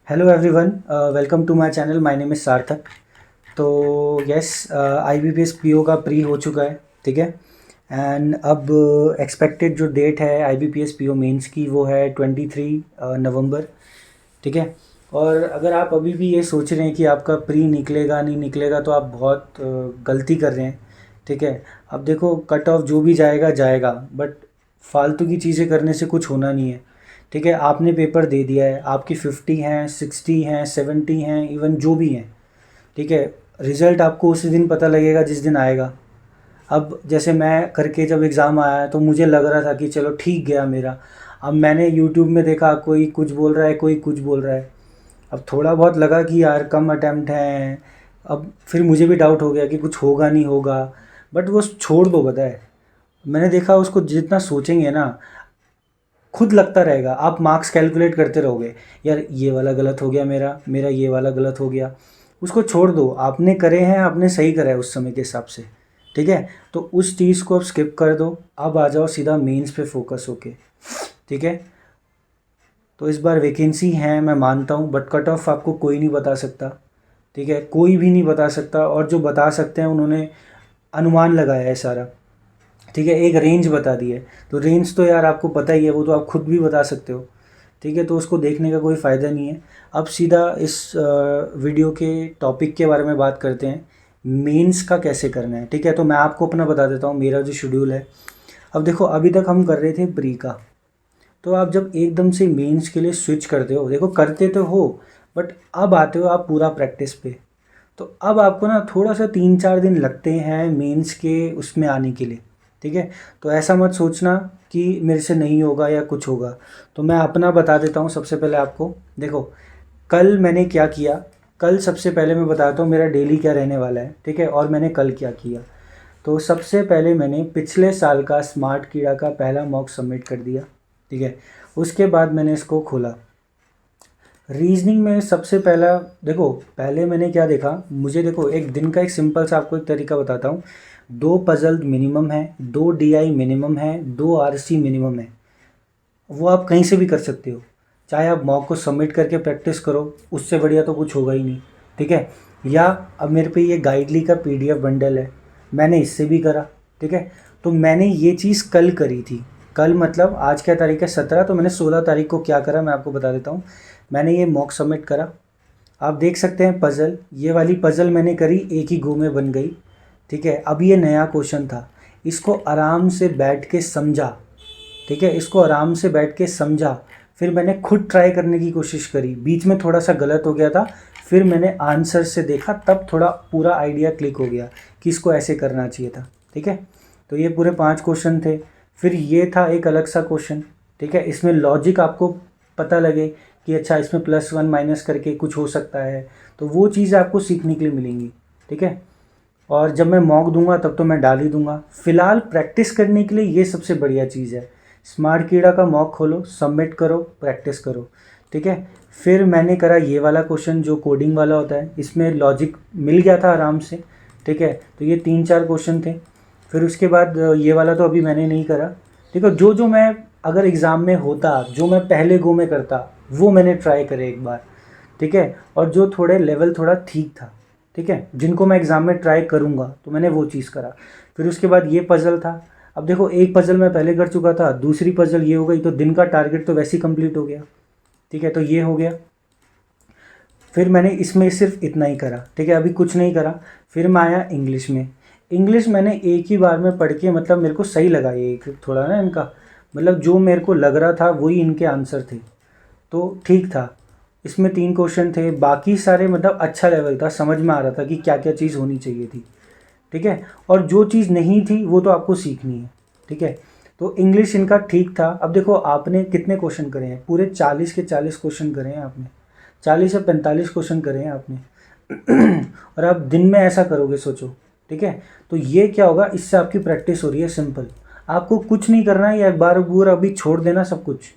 Hello everyone, welcome to my channel. My name is Sarthak. तो yes, IBPS PO का pre हो चुका है, ठीक है। एंड अब एक्सपेक्टेड जो डेट है आईबीपीएस पीओ मेंस की वो है 23 नवंबर, ठीक है। और अगर आप अभी भी ये सोच रहे हैं कि आपका प्री निकलेगा नहीं निकलेगा तो आप बहुत गलती कर रहे हैं, ठीक है। अब देखो, कट ऑफ जो भी जाएगा जाएगा, बट फालतू की चीज़ें करने से कुछ होना नहीं है, ठीक है। आपने पेपर दे दिया है, आपकी 50 हैं, 60 हैं, 70 हैं, इवन जो भी हैं, ठीक है। रिज़ल्ट आपको उसी दिन पता लगेगा जिस दिन आएगा। अब जैसे मैं करके जब एग्ज़ाम आया तो मुझे लग रहा था कि चलो ठीक गया मेरा। अब मैंने यूट्यूब में देखा, कोई कुछ बोल रहा है, कोई कुछ बोल रहा है। अब थोड़ा बहुत लगा कि यार कम अटैम्प्ट हैं। अब फिर मुझे भी डाउट हो गया कि कुछ होगा नहीं होगा, बट वो छोड़ दो। पता है, मैंने देखा उसको जितना सोचेंगे ना, खुद लगता रहेगा। आप मार्क्स कैलकुलेट करते रहोगे, यार ये वाला गलत हो गया, मेरा मेरा ये वाला गलत हो गया। उसको छोड़ दो, आपने करे हैं, आपने सही करा है उस समय के हिसाब से, ठीक है। तो उस चीज़ को अब स्किप कर दो, अब आ जाओ सीधा मेंस पे फोकस होके, ठीक है। तो इस बार वैकेंसी है, मैं मानता हूँ, बट कट ऑफ आपको कोई नहीं बता सकता, ठीक है। कोई भी नहीं बता सकता, और जो बता सकते हैं उन्होंने अनुमान लगाया है सारा, ठीक है। एक रेंज बता दी है, तो रेंज तो यार आपको पता ही है, वो तो आप खुद भी बता सकते हो, ठीक है। तो उसको देखने का कोई फ़ायदा नहीं है। अब सीधा इस वीडियो के टॉपिक के बारे में बात करते हैं, मेंस का कैसे करना है, ठीक है। तो मैं आपको अपना बता देता हूँ, मेरा जो शेड्यूल है। अब देखो, अभी तक हम कर रहे थे प्री का, तो आप जब एकदम से मेंस के लिए स्विच करते हो, देखो करते तो हो, बट अब आते हो आप पूरा प्रैक्टिस पे। तो अब आपको ना थोड़ा सा 3-4 दिन लगते हैं मेंस के उसमें आने के लिए, ठीक है। तो ऐसा मत सोचना कि मेरे से नहीं होगा या कुछ होगा। तो मैं अपना बता देता हूँ सबसे पहले आपको। देखो, कल मैंने क्या किया, कल सबसे पहले मैं बताता हूँ मेरा डेली क्या रहने वाला है, ठीक है, और मैंने कल क्या किया। तो सबसे पहले मैंने पिछले साल का स्मार्ट कीड़ा का पहला मॉक सबमिट कर दिया, ठीक है। उसके बाद मैंने इसको खोला। रीजनिंग में सबसे पहला, देखो पहले मैंने क्या देखा, मुझे देखो एक दिन का एक सिंपल सा आपको एक तरीका बताता हूँ। 2 पजल मिनिमम है, 2 DI मिनिमम है, 2 RC मिनिमम है। वो आप कहीं से भी कर सकते हो, चाहे आप मॉक को सबमिट करके प्रैक्टिस करो, उससे बढ़िया तो कुछ होगा ही नहीं, ठीक है। या अब मेरे पे ये गाइडली का PDF बंडल है, मैंने इससे भी करा, ठीक है। तो मैंने ये चीज़ कल करी थी। कल मतलब आज क्या तारीख है, 17, तो मैंने 16 तारीख को क्या करा मैं आपको बता देता हूँ। मैंने ये मॉक सबमिट करा, आप देख सकते हैं पज़ल, ये वाली पज़ल मैंने करी, एक ही गो में बन गई, ठीक है। अब ये नया क्वेश्चन था, इसको आराम से बैठ के समझा, ठीक है। इसको आराम से बैठ के समझा, फिर मैंने खुद ट्राई करने की कोशिश करी, बीच में थोड़ा सा गलत हो गया था, फिर मैंने आंसर से देखा, तब थोड़ा पूरा आइडिया क्लिक हो गया कि इसको ऐसे करना चाहिए था, ठीक है। तो ये पूरे 5 क्वेश्चन थे। फिर ये था एक अलग सा क्वेश्चन, ठीक है। इसमें लॉजिक आपको पता लगे कि अच्छा इसमें +1 माइनस करके कुछ हो सकता है, तो वो चीज़ आपको सीखने के लिए मिलेंगी, ठीक है। और जब मैं मॉक दूंगा तब तो मैं डाल ही दूंगा। फिलहाल प्रैक्टिस करने के लिए ये सबसे बढ़िया चीज़ है। स्मार्ट कीड़ा का मॉक खोलो, सबमिट करो, प्रैक्टिस करो, ठीक है। फिर मैंने करा ये वाला क्वेश्चन जो कोडिंग वाला होता है, इसमें लॉजिक मिल गया था आराम से, ठीक है। तो ये 3-4 क्वेश्चन थे। फिर उसके बाद ये वाला तो अभी मैंने नहीं करा, ठीक है। जो जो मैं अगर एग्ज़ाम में होता, जो मैं पहले गो में करता, वो मैंने ट्राई करे एक बार, ठीक है। और जो थोड़े लेवल थोड़ा ठीक था, ठीक है, जिनको मैं एग्ज़ाम में ट्राई करूँगा, तो मैंने वो चीज़ करा। फिर उसके बाद ये पज़ल था। अब देखो, एक पज़ल मैं पहले कर चुका था, दूसरी पज़ल ये हो गई, तो दिन का टारगेट तो वैसे ही कंप्लीट हो गया, ठीक है। तो ये हो गया। फिर मैंने इसमें सिर्फ इतना ही करा, ठीक है, अभी कुछ नहीं करा। फिर मैं आया इंग्लिश में। इंग्लिश मैंने एक ही बार में पढ़ के, मतलब मेरे को सही लगा ये थोड़ा ना इनका, मतलब जो मेरे को लग रहा था वही इनके आंसर थे, तो ठीक था। इसमें 3 क्वेश्चन थे, बाकी सारे मतलब अच्छा लेवल था, समझ में आ रहा था कि क्या क्या चीज़ होनी चाहिए थी, ठीक है। और जो चीज़ नहीं थी वो तो आपको सीखनी है, ठीक है। तो इंग्लिश इनका ठीक था। अब देखो, आपने कितने क्वेश्चन करे हैं, पूरे 40 के 40 क्वेश्चन करे हैं आपने, 40 या 45 क्वेश्चन करे हैं आपने। और आप दिन में ऐसा करोगे, सोचो, ठीक है। तो ये क्या होगा, इससे आपकी प्रैक्टिस हो रही है। सिंपल, आपको कुछ नहीं करना है, या एक बार पूरा अभी छोड़ देना सब कुछ,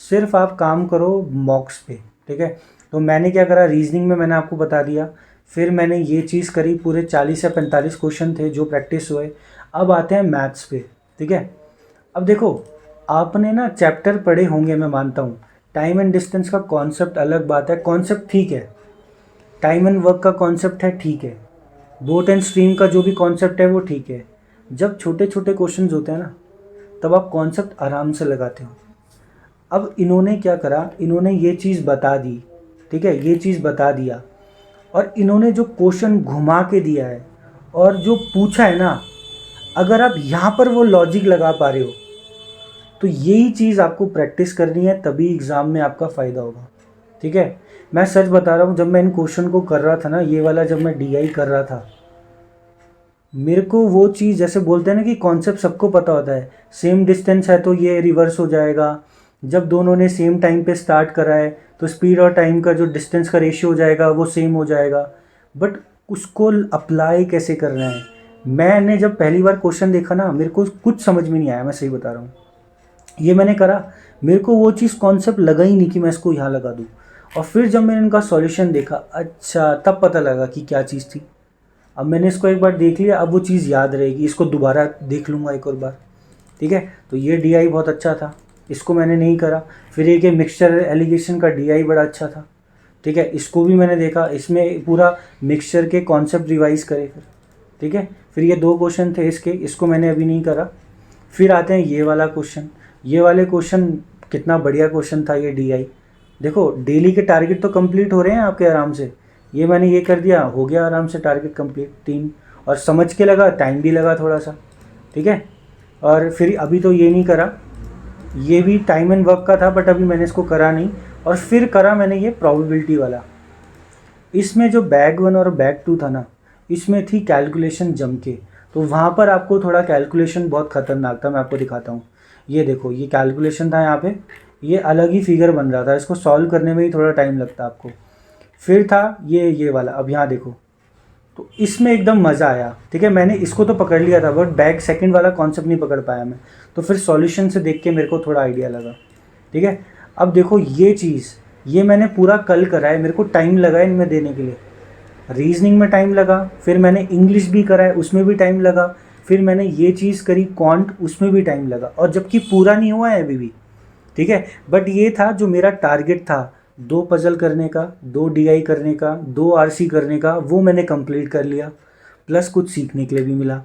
सिर्फ आप काम करो मॉक्स पे, ठीक है। तो मैंने क्या करा, रीजनिंग में मैंने आपको बता दिया। फिर मैंने ये चीज़ करी, पूरे 40 या 45 क्वेश्चन थे जो प्रैक्टिस हुए। अब आते हैं मैथ्स पे, ठीक है। अब देखो, आपने ना चैप्टर पढ़े होंगे, मैं मानता हूँ, टाइम एंड डिस्टेंस का कॉन्सेप्ट अलग बात है, कॉन्सेप्ट ठीक है, टाइम एंड वर्क का कॉन्सेप्ट है ठीक है, बोट एंड स्ट्रीम का जो भी कॉन्सेप्ट है वो ठीक है। जब छोटे छोटे क्वेश्चंस होते हैं ना, तब आप कॉन्सेप्ट आराम से लगाते हो। अब इन्होंने क्या करा, इन्होंने ये चीज़ बता दी, ठीक है, ये चीज़ बता दिया, और इन्होंने जो क्वेश्चन घुमा के दिया है और जो पूछा है ना, अगर आप यहाँ पर वो लॉजिक लगा पा रहे हो तो यही चीज़ आपको प्रैक्टिस करनी है, तभी एग्ज़ाम में आपका फ़ायदा होगा। ठीक है, मैं सच बता रहा हूँ, जब मैं इन क्वेश्चन को कर रहा था ना, ये वाला जब मैं डीआई कर रहा था, मेरे को वो चीज़, जैसे बोलते हैं ना कि कॉन्सेप्ट सबको पता होता है, सेम डिस्टेंस है तो ये रिवर्स हो जाएगा, जब दोनों ने सेम टाइम पे स्टार्ट करा है तो स्पीड और टाइम का जो डिस्टेंस का रेशियो हो जाएगा वो सेम हो जाएगा, बट उसको अप्लाई कैसे करना है। मैंने जब पहली बार क्वेश्चन देखा ना, मेरे को कुछ समझ में नहीं आया, मैं सही बता रहा हूँ। ये मैंने करा, मेरे को वो चीज़ कॉन्सेप्ट लगा ही नहीं कि मैं इसको यहाँ लगा दूँ, और फिर जब मैंने इनका सॉल्यूशन देखा, अच्छा तब पता लगा कि क्या चीज़ थी। अब मैंने इसको एक बार देख लिया, अब वो चीज़ याद रहेगी, इसको दोबारा देख लूँगा एक और बार। ठीक है, तो ये डीआई बहुत अच्छा था, इसको मैंने नहीं करा। फिर एक ये मिक्सचर एलिगेशन का डीआई बड़ा अच्छा था, ठीक है, इसको भी मैंने देखा, इसमें पूरा मिक्सचर के कॉन्सेप्ट रिवाइज करे फिर। ठीक है, फिर ये 2 क्वेश्चन थे इसके, इसको मैंने अभी नहीं करा। फिर आते हैं ये वाला क्वेश्चन, ये वाले क्वेश्चन कितना बढ़िया क्वेश्चन था ये डीआई। देखो डेली के टारगेट तो कंप्लीट हो रहे हैं आपके आराम से, ये मैंने ये कर दिया, हो गया आराम से टारगेट कंप्लीट 3, और समझ के लगा, टाइम भी लगा थोड़ा सा। ठीक है, और फिर अभी तो ये नहीं करा, ये भी टाइम एंड वर्क का था, बट अभी मैंने इसको करा नहीं। और फिर करा मैंने ये प्रोबेबिलिटी वाला। इसमें जो बैग 1 और बैग 2 था ना, इसमें थी कैलकुलेशन जम के, तो वहाँ पर आपको थोड़ा कैलकुलेशन बहुत ख़तरनाक था। मैं आपको दिखाता हूँ, ये देखो, ये कैलकुलेशन था यहाँ पे, ये अलग ही फिगर बन रहा था, इसको सॉल्व करने में ही थोड़ा टाइम लगता आपको। फिर था ये वाला, अब यहाँ देखो, तो इसमें एकदम मज़ा आया। ठीक है, मैंने इसको तो पकड़ लिया था, बट बैग सेकंड वाला कॉन्सेप्ट नहीं पकड़ पाया मैं, तो फिर सॉल्यूशन से देख के मेरे को थोड़ा आइडिया लगा। ठीक है, अब देखो ये चीज़, ये मैंने पूरा कल करा है, मेरे को टाइम लगा है इनमें देने के लिए। रीजनिंग में टाइम लगा, फिर मैंने इंग्लिश भी करा है, उसमें भी टाइम लगा, फिर मैंने ये चीज़ करी क्वांट, उसमें भी टाइम लगा, और जबकि पूरा नहीं हुआ है अभी भी। ठीक है, बट ये था जो मेरा टारगेट था, 2 पजल करने का, 2 डीआई करने का, 2 आरसी करने का, वो मैंने कंप्लीट कर लिया, प्लस कुछ सीखने के लिए भी मिला।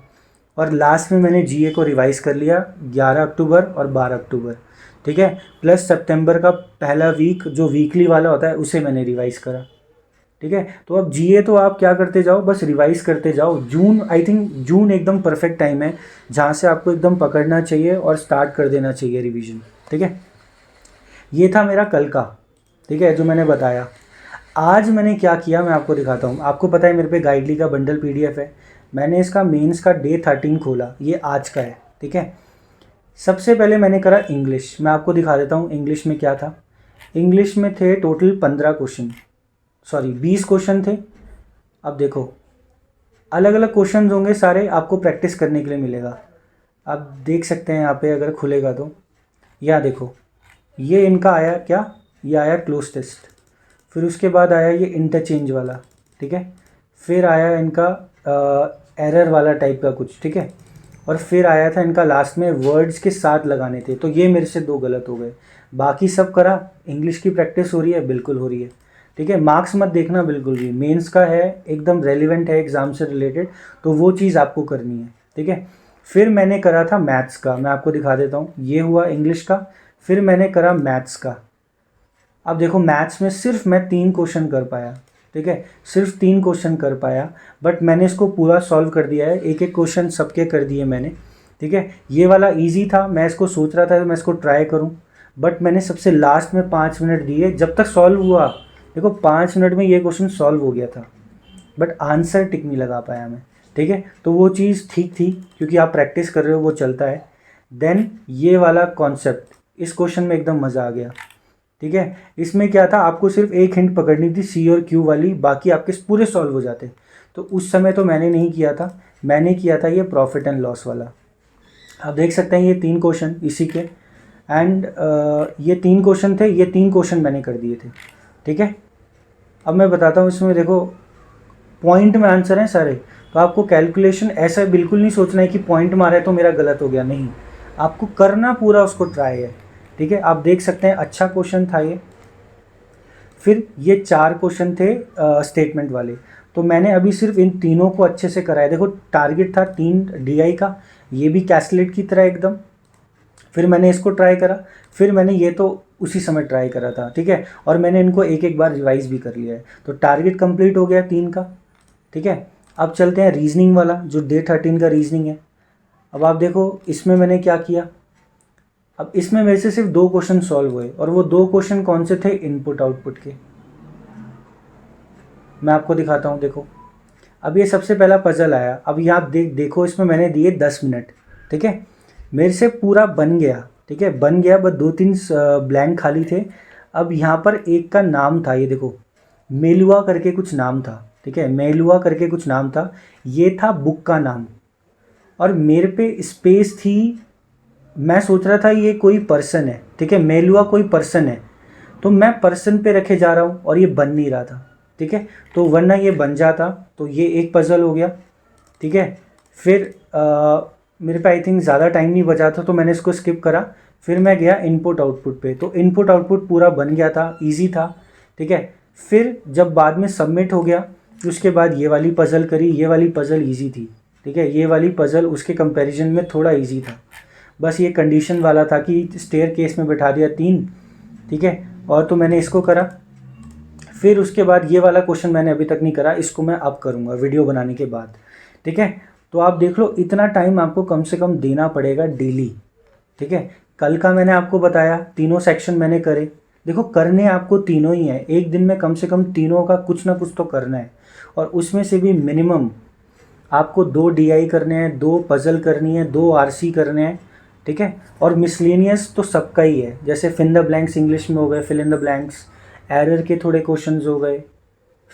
और लास्ट में मैंने जीए को रिवाइज़ कर लिया 11 अक्टूबर और 12 अक्टूबर। ठीक है, प्लस सितंबर का पहला वीक जो वीकली वाला होता है उसे मैंने रिवाइज़ करा। ठीक है, तो अब जीए तो आप क्या करते जाओ, बस रिवाइज करते जाओ। जून, आई थिंक जून एकदम परफेक्ट टाइम है जहाँ से आपको एकदम पकड़ना चाहिए और स्टार्ट कर देना चाहिए रिवीजन। ठीक है, ये था मेरा कल का, ठीक है, जो मैंने बताया। आज मैंने क्या किया मैं आपको दिखाता हूँ। आपको पता है मेरे पे गाइडली का बंडल पीडीएफ है, मैंने इसका मेंस का डे 13 खोला, ये आज का है। ठीक है, सबसे पहले मैंने करा इंग्लिश, मैं आपको दिखा देता हूँ इंग्लिश में क्या था। इंग्लिश में थे टोटल 15 क्वेश्चन, सॉरी 20 क्वेश्चन थे। अब देखो, अलग अलग क्वेश्चन होंगे सारे, आपको प्रैक्टिस करने के लिए मिलेगा। आप देख सकते हैं यहाँ पे अगर खुलेगा तो, यहाँ देखो, ये इनका आया क्या, ये आया क्लोज टेस्ट, फिर उसके बाद आया ये इंटरचेंज वाला। ठीक है, फिर आया इनका एरर वाला टाइप का कुछ। ठीक है, और फिर आया था इनका लास्ट में वर्ड्स के साथ लगाने थे, तो ये मेरे से 2 गलत हो गए। बाकी सब करा। इंग्लिश की प्रैक्टिस हो रही है, बिल्कुल हो रही है। ठीक है, मार्क्स मत देखना बिल्कुल भी, मेंस का है, एकदम रेलिवेंट है एग्ज़ाम से रिलेटेड, तो वो चीज़ आपको करनी है। ठीक है, फिर मैंने करा था मैथ्स का, मैं आपको दिखा देता हूँ, ये हुआ इंग्लिश का, फिर मैंने करा मैथ्स का। अब देखो मैथ्स में सिर्फ मैं 3 क्वेश्चन कर पाया। ठीक है, सिर्फ 3 क्वेश्चन कर पाया, बट मैंने इसको पूरा सॉल्व कर दिया है, एक एक क्वेश्चन सबके कर दिए मैंने। ठीक है, ये वाला इजी था, मैं इसको सोच रहा था मैं इसको ट्राई करूं, बट मैंने सबसे लास्ट में 5 मिनट दिए, जब तक सॉल्व हुआ, देखो 5 मिनट में ये क्वेश्चन सॉल्व हो गया था, बट आंसर टिक नहीं लगा पाया मैं। ठीक है, तो वो चीज़ ठीक थी, क्योंकि आप प्रैक्टिस कर रहे हो, वो चलता है। देन ये वाला कॉन्सेप्ट, इस क्वेश्चन में एकदम मज़ा आ गया। ठीक है, इसमें क्या था, आपको सिर्फ एक हिंट पकड़नी थी, सी और क्यू वाली, बाकी आपके पूरे सॉल्व हो जाते। तो उस समय तो मैंने नहीं किया था, मैंने किया था ये प्रॉफिट एंड लॉस वाला। आप देख सकते हैं ये 3 क्वेश्चन इसी के, एंड ये 3 क्वेश्चन थे, ये 3 क्वेश्चन मैंने कर दिए थे। ठीक है, अब मैं बताता हूँ, इसमें देखो पॉइंट में आंसर हैं सारे, तो आपको कैलकुलेशन ऐसा बिल्कुल नहीं सोचना है कि पॉइंट मारा है तो मेरा गलत हो गया, नहीं, आपको करना पूरा उसको ट्राई है। ठीक है, आप देख सकते हैं अच्छा क्वेश्चन था ये। फिर ये 4 क्वेश्चन थे स्टेटमेंट वाले, तो मैंने अभी सिर्फ इन तीनों को अच्छे से कराया। देखो टारगेट था 3 डीआई का, ये भी कैसलेट की तरह एकदम। फिर मैंने इसको ट्राई करा, फिर मैंने ये तो उसी समय ट्राई करा था, ठीक है, और मैंने इनको एक एक बार रिवाइज भी कर लिया है। तो टारगेट कंप्लीट हो गया 3 का, ठीक है। अब चलते हैं रीजनिंग वाला, जो डे 13 का रीजनिंग है। अब आप देखो इसमें मैंने क्या किया। अब इसमें मेरे से सिर्फ 2 क्वेश्चन सॉल्व हुए, और वो 2 क्वेश्चन कौन से थे, इनपुट आउटपुट के। मैं आपको दिखाता हूँ, देखो। अब ये सबसे पहला पजल आया। अब यहाँ देखो इसमें मैंने दिए 10 मिनट, ठीक है। मेरे से पूरा बन गया, ठीक है, बन गया, बस 2-3 ब्लैंक खाली थे। अब यहाँ पर एक का नाम था, ये देखो मेलुआ करके कुछ नाम था, ठीक है, मेलुआ करके कुछ नाम था, ये था बुक का नाम। और मेरे पे स्पेस थी, मैं सोच रहा था ये कोई पर्सन है, ठीक है, मेलुआ कोई पर्सन है, तो मैं पर्सन पे रखे जा रहा हूँ और ये बन नहीं रहा था, ठीक है। तो वरना ये बन जाता, तो ये एक पज़ल हो गया, ठीक है। फिर मेरे पे आई थिंक ज़्यादा टाइम नहीं बचा था, तो मैंने इसको स्किप करा। फिर मैं गया इनपुट आउटपुट पे, तो इनपुट आउटपुट पूरा बन गया था, इजी था, ठीक है। फिर जब बाद में सबमिट हो गया, उसके बाद ये वाली पज़ल करी, ये वाली पज़ल ईजी थी, ठीक है, ये वाली पज़ल उसके कंपैरिजन में थोड़ा ईजी था। बस ये कंडीशन वाला था कि स्टेयर केस में बैठा दिया 3, ठीक है, और तो मैंने इसको करा। फिर उसके बाद ये वाला क्वेश्चन मैंने अभी तक नहीं करा, इसको मैं अब करूँगा वीडियो बनाने के बाद, ठीक है। तो आप देख लो, इतना टाइम आपको कम से कम देना पड़ेगा डेली, ठीक है। कल का मैंने आपको बताया, तीनों सेक्शन मैंने करे। देखो करने आपको तीनों ही हैं, एक दिन में कम से कम तीनों का कुछ ना कुछ तो करना है, और उसमें से भी मिनिमम आपको 2 डीआई करने हैं, 2 पज़ल करनी है, 2 आरसी करने हैं, ठीक है। और मिसलेनियस तो सबका ही है, जैसे फिल द ब्लैंक्स इंग्लिश में हो गए, fill in the blanks, error के थोड़े क्वेश्चंस हो गए।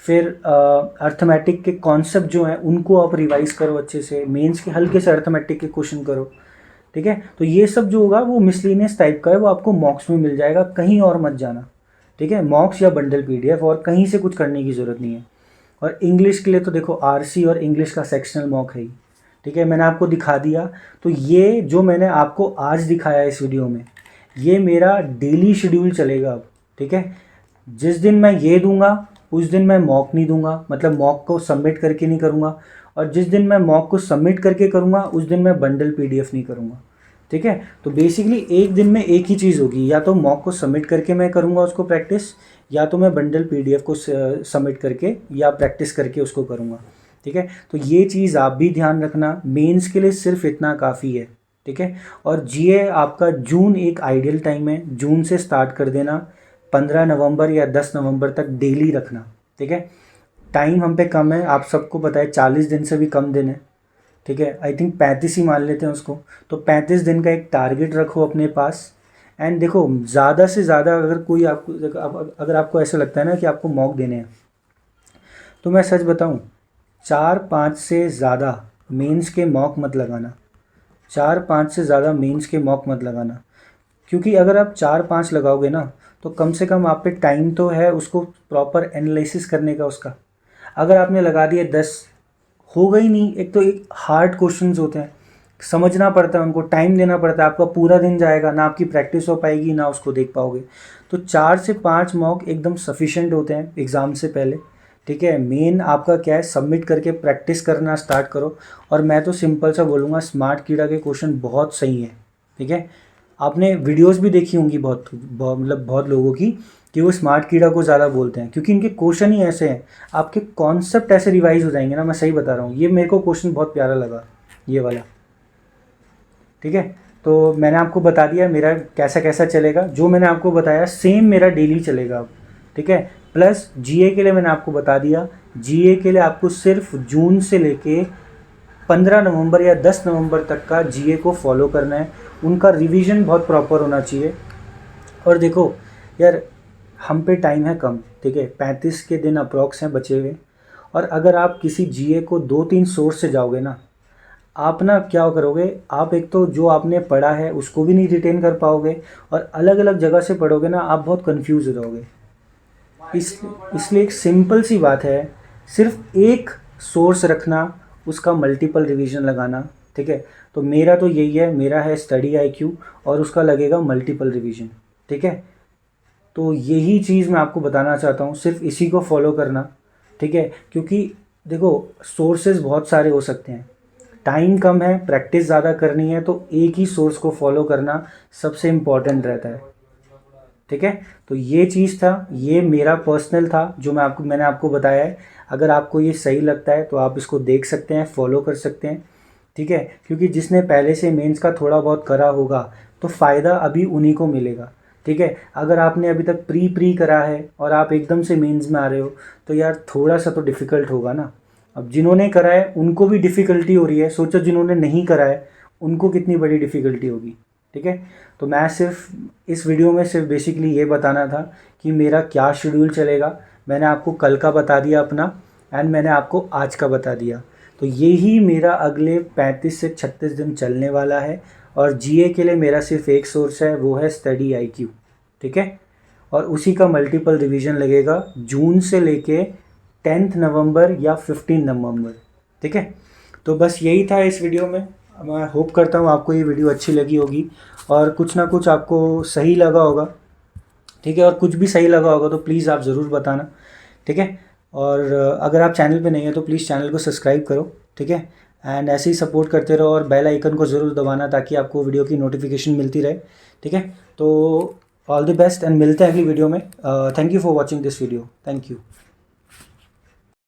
फिर अर्थमेटिक के कॉन्सेप्ट जो हैं उनको आप रिवाइज करो अच्छे से, मेंस के हल्के से अर्थमेटिक के क्वेश्चन करो, ठीक है। तो ये सब जो होगा वो मिसलेनियस टाइप का है, वो आपको मॉक्स में मिल जाएगा, कहीं और मत जाना, ठीक है। मॉक्स या बंडल पीडीएफ, और कहीं से कुछ करने की ज़रूरत नहीं है। और इंग्लिश के लिए तो देखो आरसी और इंग्लिश का सेक्शनल मॉक है ही, ठीक है, मैंने आपको दिखा दिया। तो ये जो मैंने आपको आज दिखाया इस वीडियो में, ये मेरा डेली शेड्यूल चलेगा अब, ठीक है। जिस दिन मैं ये दूंगा उस दिन मैं मॉक नहीं दूंगा, मतलब मॉक को सबमिट करके नहीं करूँगा, और जिस दिन मैं मॉक को सबमिट करके करूँगा उस दिन मैं बंडल पीडीएफ नहीं करूँगा, ठीक है। तो बेसिकली एक दिन में एक ही चीज़ होगी, या तो मॉक को सबमिट करके मैं करूँगा उसको प्रैक्टिस, या तो मैं बंडल पीडीएफ को सबमिट करके या प्रैक्टिस करके उसको करूँगा, ठीक है। तो ये चीज़ आप भी ध्यान रखना, मेंस के लिए सिर्फ इतना काफ़ी है, ठीक है। और जीए आपका जून एक आइडियल टाइम है, जून से स्टार्ट कर देना, 15 नवंबर या 10 नवंबर तक डेली रखना, ठीक है। टाइम हम पे कम है, आप सबको पता है, 40 दिन से भी कम दिन है, ठीक है। आई थिंक 35 ही मान लेते हैं उसको। तो 35 दिन का एक टारगेट रखो अपने पास। एंड देखो ज़्यादा से ज़्यादा अगर कोई आपको, अगर आपको ऐसा लगता है ना कि आपको मॉक देने हैं, तो मैं सच बताऊं, 4-5 से ज़्यादा मेंस के मॉक मत लगाना, 4-5 से ज़्यादा मेंस के मॉक मत लगाना। क्योंकि अगर आप 4-5 लगाओगे ना, तो कम से कम आप पे टाइम तो है उसको प्रॉपर एनालिसिस करने का उसका। अगर आपने लगा दिया 10, होगा ही नहीं। एक तो एक हार्ड क्वेश्चंस होते हैं, समझना पड़ता है उनको, टाइम देना पड़ता है, आपका पूरा दिन जाएगा, ना आपकी प्रैक्टिस हो पाएगी ना उसको देख पाओगे। तो 4 से 5 मॉक एकदम सफिशेंट होते हैं एग्ज़ाम से पहले, ठीक है। मेन आपका क्या है, सबमिट करके प्रैक्टिस करना स्टार्ट करो। और मैं तो सिंपल सा बोलूँगा, स्मार्ट कीड़ा के क्वेश्चन बहुत सही है, ठीक है। आपने वीडियोस भी देखी होंगी मतलब बहुत लोगों की, कि वो स्मार्ट कीड़ा को ज़्यादा बोलते हैं, क्योंकि इनके क्वेश्चन ही ऐसे हैं, आपके कॉन्सेप्ट ऐसे रिवाइज हो जाएंगे ना, मैं सही बता रहा हूँ। ये मेरे को क्वेश्चन बहुत प्यारा लगा, ये वाला, ठीक है। तो मैंने आपको बता दिया मेरा कैसा कैसा चलेगा, जो मैंने आपको बताया सेम मेरा डेली चलेगा अब, ठीक है। प्लस जीए के लिए मैंने आपको बता दिया, जीए के लिए आपको सिर्फ जून से लेके 15 नवंबर या 10 नवंबर तक का जीए को फॉलो करना है, उनका रिवीजन बहुत प्रॉपर होना चाहिए। और देखो यार, हम पे टाइम है कम, ठीक है, 35 के दिन अप्रॉक्स हैं बचे हुए। और अगर आप किसी जीए को 2-3 सोर्स से जाओगे ना, आप ना क्या करोगे, आप एक तो जो आपने पढ़ा है उसको भी नहीं रिटेन कर पाओगे, और अलग अलग जगह से पढ़ोगे ना, आप बहुत कंफ्यूज हो जाओगे। इसलिए एक सिंपल सी बात है, सिर्फ एक सोर्स रखना, उसका मल्टीपल रिवीजन लगाना, ठीक है। तो मेरा तो यही है, मेरा है स्टडी IQ और उसका लगेगा मल्टीपल रिवीजन, ठीक है। तो यही चीज़ मैं आपको बताना चाहता हूँ, सिर्फ इसी को फॉलो करना, ठीक है। क्योंकि देखो सोर्सेज बहुत सारे हो सकते हैं, टाइम कम है, प्रैक्टिस ज़्यादा करनी है, तो एक ही सोर्स को फॉलो करना सबसे इम्पॉर्टेंट रहता है, ठीक है। तो ये चीज़ था, ये मेरा पर्सनल था जो मैंने आपको बताया है। अगर आपको ये सही लगता है तो आप इसको देख सकते हैं, फॉलो कर सकते हैं, ठीक है। क्योंकि जिसने पहले से मेंस का थोड़ा बहुत करा होगा तो फ़ायदा अभी उन्हीं को मिलेगा, ठीक है। अगर आपने अभी तक प्री करा है और आप एकदम से मेंस में आ रहे हो तो यार थोड़ा सा तो डिफ़िकल्ट होगा ना। अब जिन्होंने करा है उनको भी डिफ़िकल्टी हो रही है, सोचो जिन्होंने नहीं करा है उनको कितनी बड़ी डिफ़िकल्टी होगी, ठीक है। तो मैं सिर्फ इस वीडियो में सिर्फ बेसिकली ये बताना था कि मेरा क्या शेड्यूल चलेगा। मैंने आपको कल का बता दिया अपना, एंड मैंने आपको आज का बता दिया। तो यही मेरा अगले 35 से 36 दिन चलने वाला है। और GA के लिए मेरा सिर्फ एक सोर्स है, वो है स्टडी IQ, ठीक है। और उसी का मल्टीपल रिवीजन लगेगा जून से लेके 10 नवंबर या 15 नवंबर, ठीक है। तो बस यही था इस वीडियो में। मैं होप करता हूँ आपको ये वीडियो अच्छी लगी होगी और कुछ ना कुछ आपको सही लगा होगा, ठीक है। और कुछ भी सही लगा होगा तो प्लीज़ आप ज़रूर बताना, ठीक है। और अगर आप चैनल पे नहीं है तो प्लीज़ चैनल को सब्सक्राइब करो, ठीक है। एंड ऐसे ही सपोर्ट करते रहो और बेल आइकन को ज़रूर दबाना ताकि आपको वीडियो की नोटिफिकेशन मिलती रहे, ठीक है। तो ऑल द बेस्ट एंड मिलते हैं अगली वीडियो में। Thank you for watching this video, thank you.